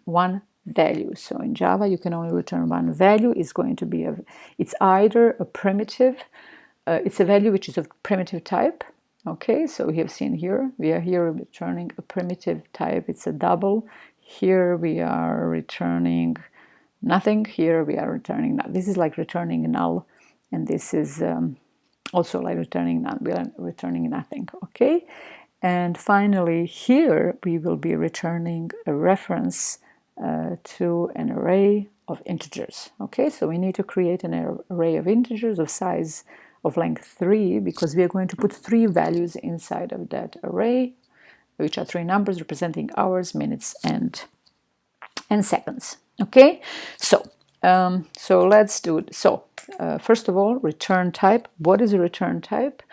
one value. So in Java, you can only return one value. It's going to be it's either a primitive, it's a value which is of primitive type. Okay, so we have seen here, we are here returning a primitive type. It's a double. Here we are returning nothing. Here we are returning null. This is like returning null, and this is also like returning null. We are returning nothing. Okay, and finally here we will be returning a reference to an array of integers. Okay, so we need to create an array of integers of size of length 3, because we are going to put 3 values inside of that array, which are 3 numbers representing hours, minutes, and seconds. Okay, so let's do it. So first of all, return type. What is a return type?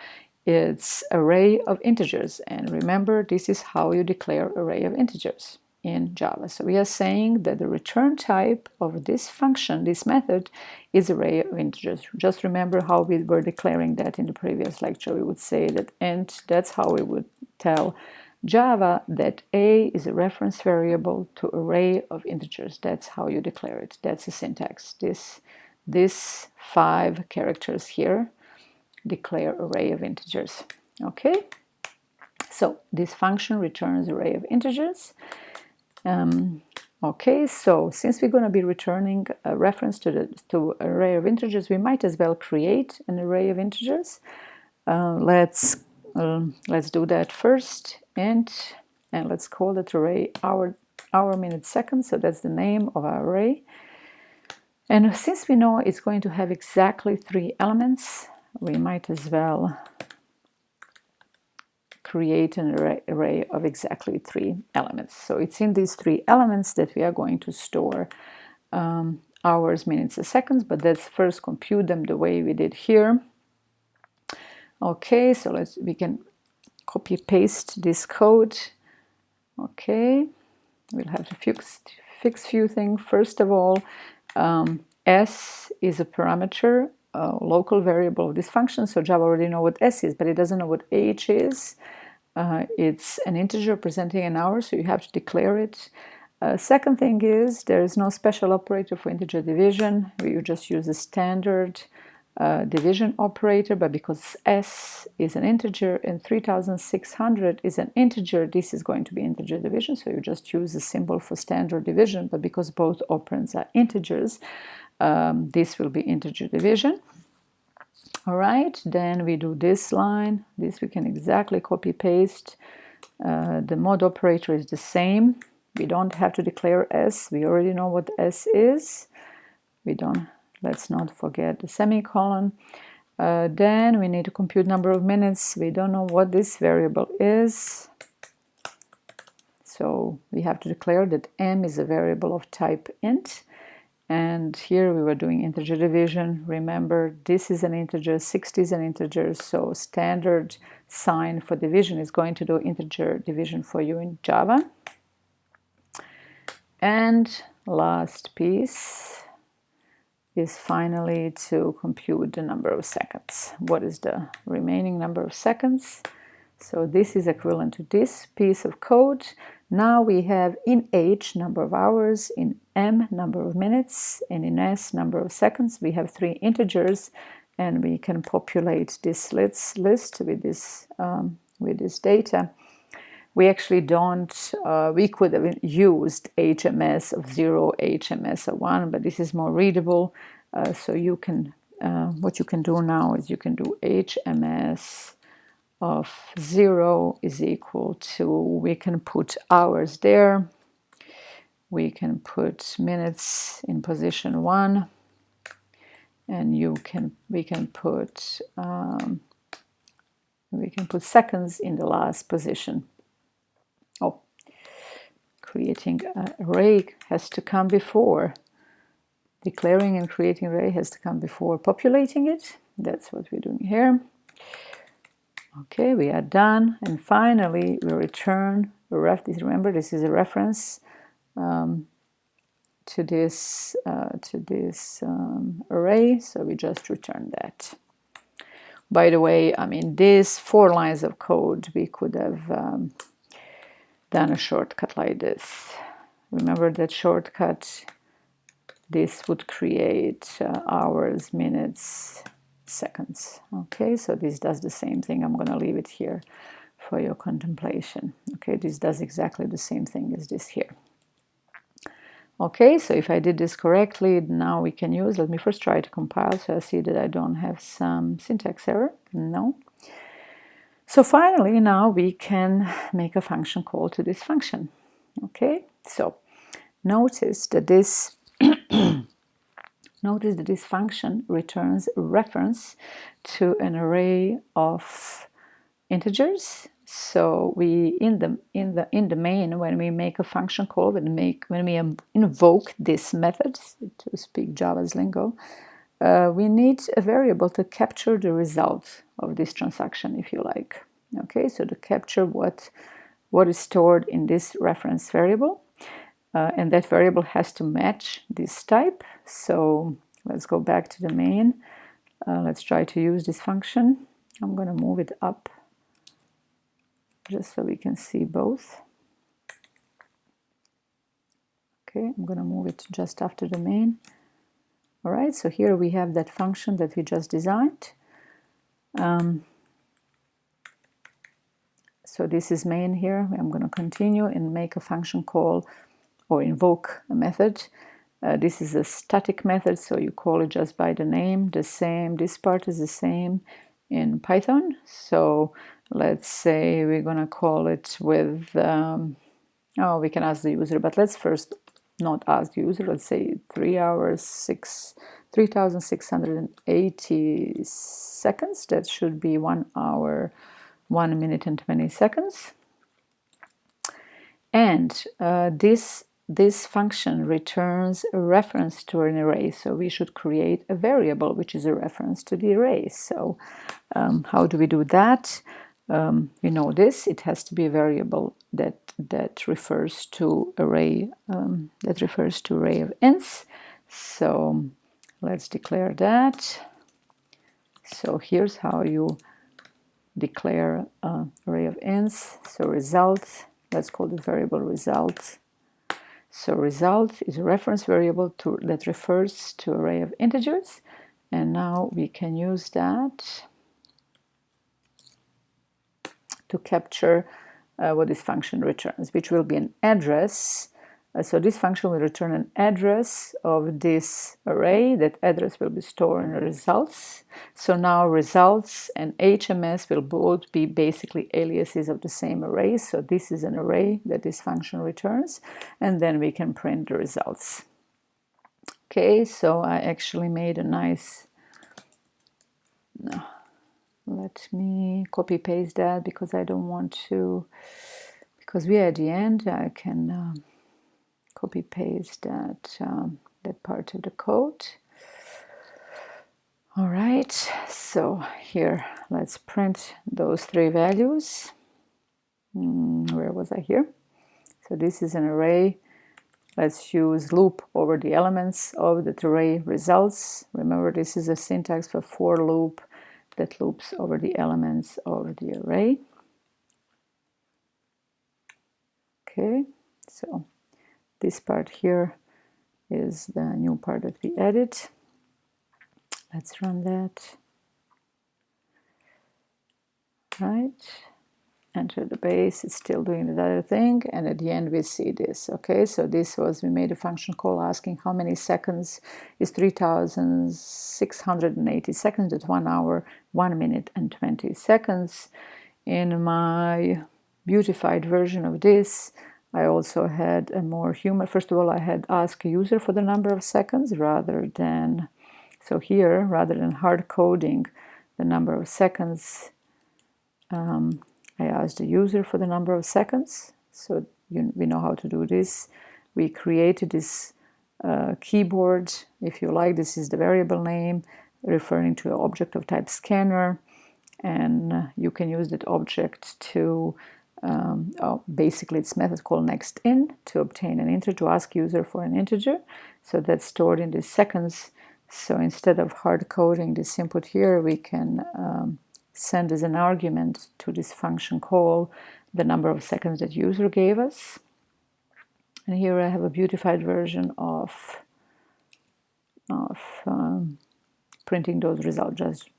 It's array of integers, and remember, this is how you declare array of integers in Java. So we are saying that the return type of this function, this method, is array of integers. Just remember how we were declaring that in the previous lecture. We would say that int, that's how we would tell Java that a is a reference variable to array of integers. That's how you declare it. That's the syntax. This 5 characters here declare array of integers. Okay, So this function returns array of integers. Okay, so since we're going to be returning a reference to array of integers, we might as well create an array of integers. Let's do that first, and let's call that array hour, minute, second. So that's the name of our array. And since we know it's going to have exactly 3 elements, we might as well create an array of exactly 3 elements. So it's in these 3 elements that we are going to store hours, minutes, and seconds, but let's first compute them the way we did here. Okay, so we can copy paste this code. Okay, we'll have to fix few things. First of all, s is a parameter, a local variable of this function. So Java already know what s is, but it doesn't know what h is. It's an integer presenting an hour, so you have to declare it. Second thing is there is no special operator for integer division. You just use a standard division operator, but because s is an integer and 3600 is an integer, this is going to be integer division, so you just use a symbol for standard division, but because both operands are integers, this will be integer division. All right, then we do this line. This we can exactly copy paste. The mod operator is the same. We don't have to declare s. We already know what s is. Let's not forget the semicolon. Then we need to compute number of minutes. We don't know what this variable is. So we have to declare that m is a variable of type int. And here we were doing integer division. Remember, this is an integer, 60 is an integer, so standard sign for division is going to do integer division for you in Java. And last piece is finally to compute the number of seconds. What is the remaining number of seconds? So this is equivalent to this piece of code. Now we have in h number of hours, in m number of minutes, and in s number of seconds. We have 3 integers, and we can populate this list with this data. We actually don't. We could have used HMS of 0, HMS of 1, but this is more readable. So you can. What you can do now is you can do HMS of 0 is equal to, we can put hours there, we can put minutes in position 1, and we can put seconds in the last position. Oh, creating an array has to come before. Declaring and creating array has to come before populating it. That's what we're doing here. Okay, we are done, and finally we return a remember, this is a reference to this array, so we just return that. By the way, I mean, these 4 lines of code, we could have done a shortcut like this. Remember that shortcut? This would create hours, minutes, seconds. Okay, so this does the same thing. I'm going to leave it here for your contemplation. Okay, this does exactly the same thing as this here. Okay, so if I did this correctly, now we can use, let me first try to compile so I see that I don't have some syntax error. No. So finally, now we can make a function call to this function. Okay, so notice that this function returns a reference to an array of integers. So we in the main, when we make a function call, when we invoke this method, to speak Java's lingo, we need a variable to capture the result of this transaction, if you like. Okay, so to capture what is stored in this reference variable. And that variable has to match this type. So let's go back to the main. Let's try to use this function. I'm going to move it up just so we can see both. Okay, I'm going to move it just after the main. All right, so here we have that function that we just designed. So So this is main here. I'm going to continue and make a function call or invoke a method. This is a static method, so you call it just by the name. The same, this part is the same in Python. So let's say we're going to call it with, oh, we can ask the user, but let's first not ask the user. Let's say 3,680 seconds. That should be 1 hour, 1 minute and 20 seconds. And this function returns a reference to an array. So we should create a variable which is a reference to the array. So how do we do that? You know this. It has to be a variable that refers to array of ints. So let's declare that. So here's how you declare an array of ints. So result. Let's call the variable result. So result is a reference variable that refers to array of integers. And now we can use that to capture what this function returns, which will be an address. So this function will return an address of this array. That address will be stored in the results. So now results and HMS will both be basically aliases of the same array. So this is an array that this function returns, and then we can print the results. Okay, so I actually made a nice, no, let me copy paste that because I don't want to, because we are at the end, I can copy paste that part of the code. All right, so here let's print those 3 values. Where was I here? So this is an array. Let's use loop over the elements of that array results. Remember, this is a syntax for for loop that loops over the elements of the array. Okay, so this part here is the new part that we added. Let's run that. Right, enter the base, it's still doing the other thing, and at the end we see this. Okay, so this was, we made a function call asking how many seconds is 3,680 seconds. That's 1 hour, 1 minute and 20 seconds. In my beautified version of this, I also had a more human. First of all, I had ask a user for the number of seconds rather than, so here, rather than hard coding the number of seconds, I asked the user for the number of seconds. So we know how to do this. We created this keyboard, if you like. This is the variable name referring to an object of type scanner. And you can use that object to, basically it's method called nextIn to obtain an integer, to ask user for an integer. So that's stored in the seconds. So instead of hard coding this input here, we can send as an argument to this function call the number of seconds that user gave us. And here I have a beautified version of printing those results, just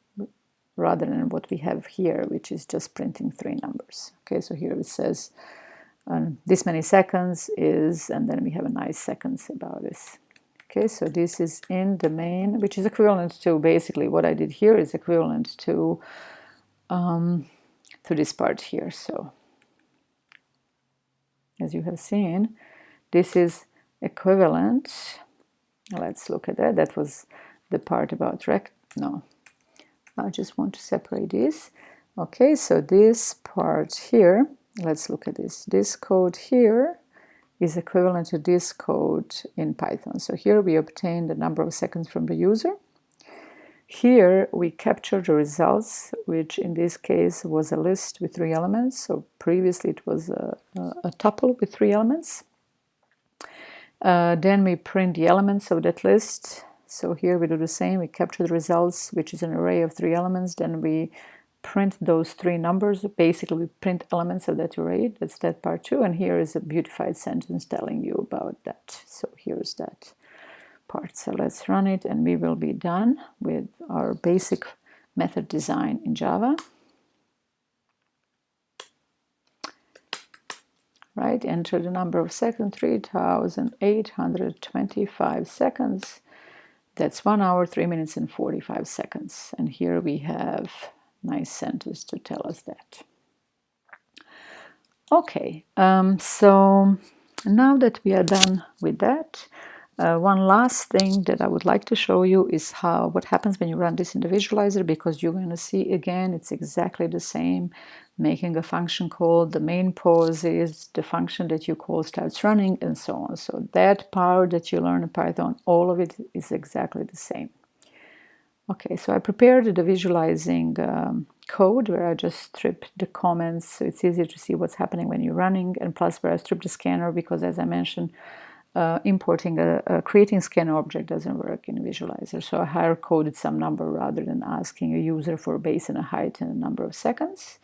rather than what we have here, which is just printing 3 numbers. Okay, so here it says this many seconds is, and then we have a nice seconds about this. Okay, so this is in the main, which is equivalent to, basically what I did here is equivalent to this part here. So as you have seen, this is equivalent. Let's look at that. That was the part about no, I just want to separate this. Okay, so this part here, let's look at this. This code here is equivalent to this code in Python. So here we obtain the number of seconds from the user. Here we capture the results, which in this case was a list with 3 elements. So previously it was a tuple with 3 elements. Then we print the elements of that list. So here we do the same. We capture the results, which is an array of 3 elements. Then we print those 3 numbers. Basically, we print elements of that array. That's that part too. And here is a beautified sentence telling you about that. So here's that part. So let's run it and we will be done with our basic method design in Java. right? Enter the number of seconds, 3,825 seconds. That's 1 hour, 3 minutes, and 45 seconds. And here we have nice sentence to tell us that. Okay, so now that we are done with that, one last thing that I would like to show you is what happens when you run this in the visualizer, because you're going to see again it's exactly the same. Making a function call, the main pauses, the function that you call starts running, and so on. So that part that you learn in Python, all of it is exactly the same. Okay, so I prepared the visualizing code where I just stripped the comments so it's easier to see what's happening when you're running, and plus where I stripped the scanner because, as I mentioned, creating a scanner object doesn't work in visualizer. So I hard coded some number rather than asking a user for a base and a height and a number of seconds.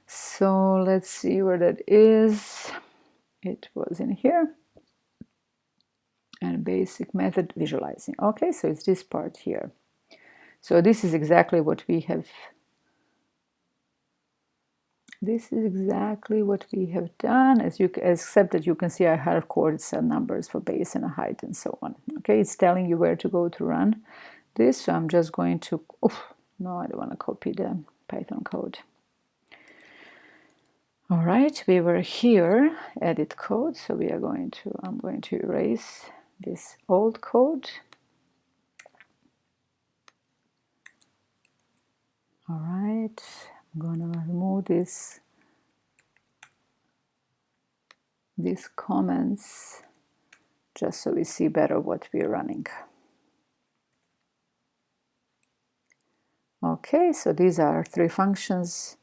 So let's see where that is. It was in here. And basic method visualizing. Okay, so it's this part here. So this is exactly what we have. This is exactly what we have done, except that you can see I hard coded some numbers for base and a height and so on. Okay, it's telling you where to go to run this. So I'm just going to. No, I don't want to copy the Python code. All right, we were here, edit code. So I'm going to erase this old code. All right, I'm gonna remove these comments just so we see better what we're running. Okay, so these are 4 functions,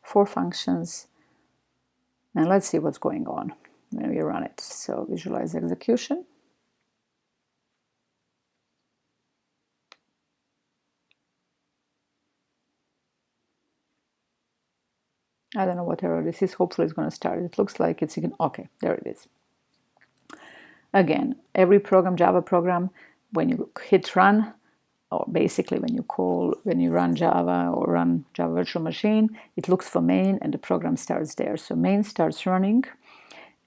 and let's see what's going on when we run it. So visualize execution. I don't know what error this is. Hopefully it's going to start. It looks like it's okay, there it is. Again, every program, Java program, when you hit run, or basically when you run Java or run Java Virtual Machine, it looks for main and the program starts there. So main starts running,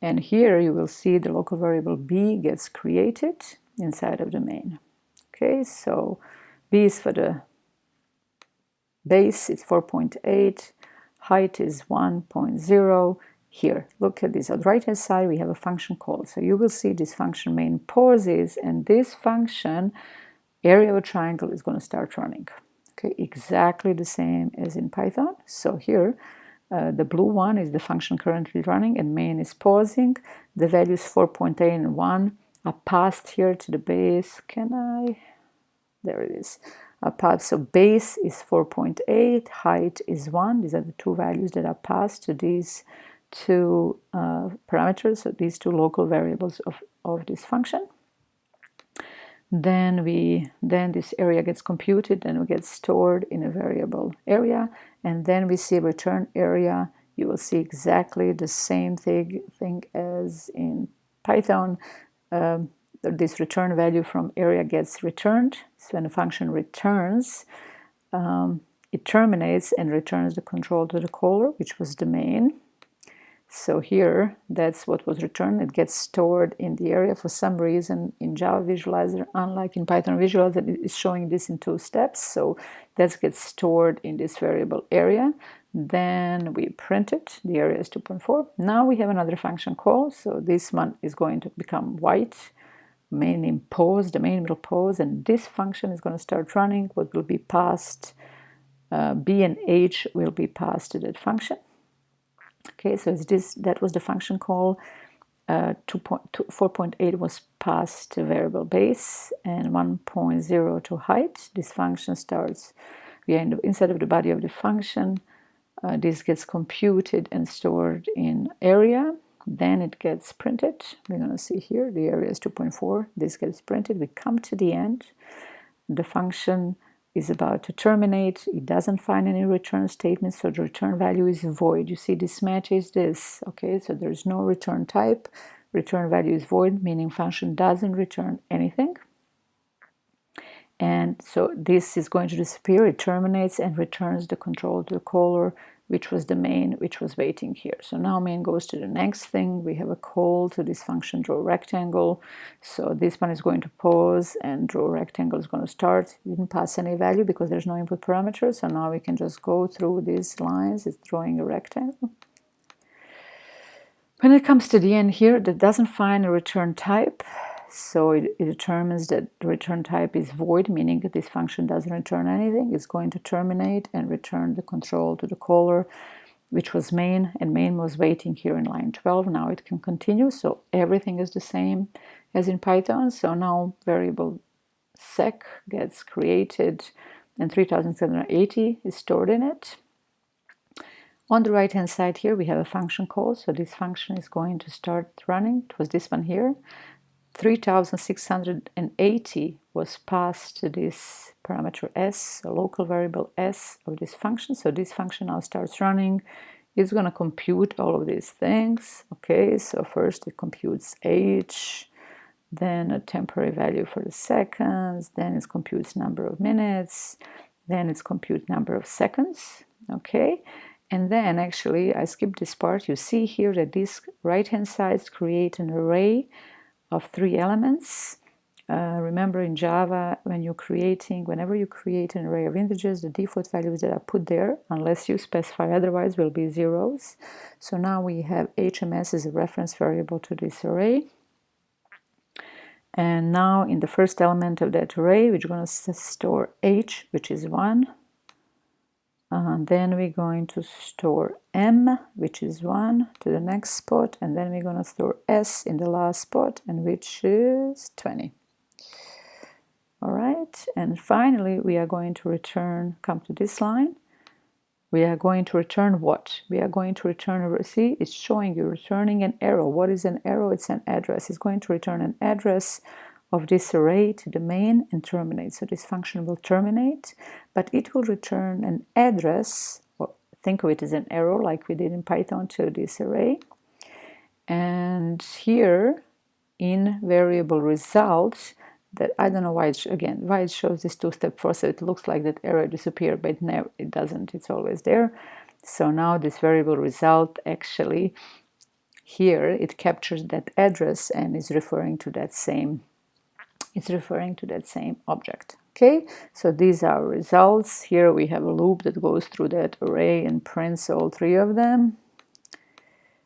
and here you will see the local variable b gets created inside of the main. Okay, so b is for the base, it's 4.8, height is 1.0. Here, look at this. On the right hand side, we have a function call. So you will see this function main pauses, and this function area of a triangle is going to start running. Okay, exactly the same as in Python. So here, the blue one is the function currently running, and main is pausing. The values 4.8 and 1 are passed here to the base. There it is. So base is 4.8, height is 1. These are the 2 values that are passed to these 2 parameters, so these 2 local variables of this function. Then this area gets computed and it gets stored in a variable area, and then we see return area. You will see exactly the same thing as in Python. This return value from area gets returned. So when a function returns, it terminates and returns the control to the caller, which was the main. So here, that's what was returned. It gets stored in the area. For some reason, in Java Visualizer, unlike in Python Visualizer, it is showing this in 2 steps. So that gets stored in this variable area. Then we print it. The area is 2.4. Now we have another function call. So this one is going to become white. Main in pause, the main will pause, and this function is going to start running. What will be passed, b and h will be passed to that function. Okay, so that was the function call. 4.8 was passed to variable base, and 1.0 to height. This function starts, we are inside of the body of the function. This gets computed and stored in area. Then it gets printed. We're going to see here the area is 2.4. This gets printed. We come to the end. The function is about to terminate. It doesn't find any return statement, so the return value is void. You see this matches this. Okay, so there's no return type. Return value is void, meaning function doesn't return anything. And so this is going to disappear. It terminates and returns the control to the caller, which was the main, which was waiting here. So now main goes to the next thing. We have a call to this function draw rectangle. So this one is going to pause and draw rectangle is going to start. We didn't pass any value because there's no input parameter. So now we can just go through these lines. It's drawing a rectangle. When it comes to the end here, that doesn't find a return type. So it determines that the return type is void, meaning that this function doesn't return anything. It's going to terminate and return the control to the caller, which was main, and main was waiting here in line 12. Now it can continue, so everything is the same as in Python. So now variable sec gets created and 3780 is stored in it. On the right hand side here we have a function call, so this function is going to start running. It was this one here. 3680 was passed to this parameter s, a local variable s of this function. So this function now starts running. It's going to compute all of these things. Okay, so first it computes h, then a temporary value for the seconds, then it computes number of minutes, then it computes number of seconds. Okay, and then actually I skipped this part. You see here that these right hand sides create an array of 3 elements. Remember in Java, whenever you create an array of integers, the default values that are put there, unless you specify otherwise, will be zeros. So now we have HMS as a reference variable to this array. And now in the first element of that array, we're going to store h, which is 1. Then we're going to store m, which is 1, to the next spot, and then we're going to store s in the last spot, and which is 20. All right, and finally we are going to come to this line. We are going to return what? We are going to return, see, it's showing you returning an arrow. What is an arrow? It's an address. It's going to return an address of this array to the main and terminate. So this function will terminate, but it will return an address, or think of it as an arrow like we did in Python, to this array. And here in variable results, that I don't know why it shows this two-step process. It looks like that arrow disappeared, but no, it doesn't. It's always there. So now this variable result, actually here it captures that address and is referring to that same object. Okay, so these are results. Here we have a loop that goes through that array and prints all 3 of them.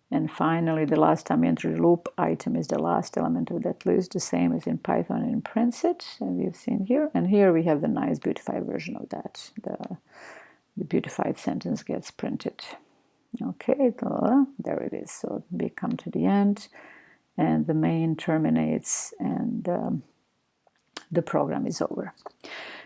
And finally, the last time you enter the loop, item is the last element of that list, the same as in Python, and prints it, and we've seen here. And here we have the nice beautified version of that. The beautified sentence gets printed. Okay, there it is. So we come to the end, and the main terminates, and the program is over.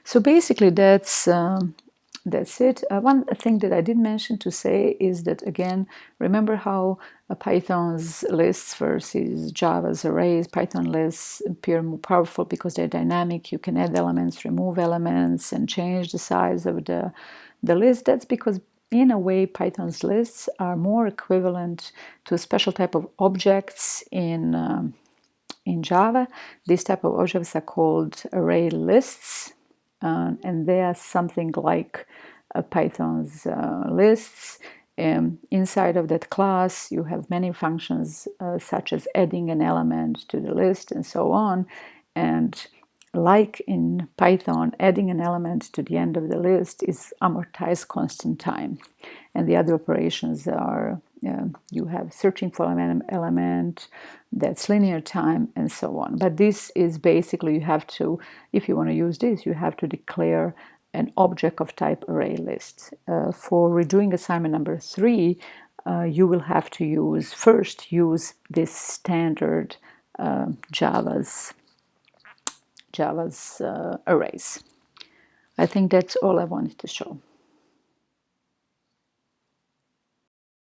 So basically that's it. One thing that I did mention to say is that, again, remember how Python's lists versus Java's arrays. Python lists appear more powerful because they're dynamic. You can add elements, remove elements, and change the size of the list. That's because, in a way, Python's lists are more equivalent to a special type of objects in Java. These type of objects are called array lists. And they are something like Python's lists. Inside of that class, you have many functions such as adding an element to the list and so on. And like in Python, adding an element to the end of the list is amortized constant time. And the other operations are, you have searching for an element, that's linear time, and so on. But this is basically, you have to, if you want to use this, you have to declare an object of type array list. For redoing assignment number 3, you will have to first use this standard Java's arrays. I think that's all I wanted to show.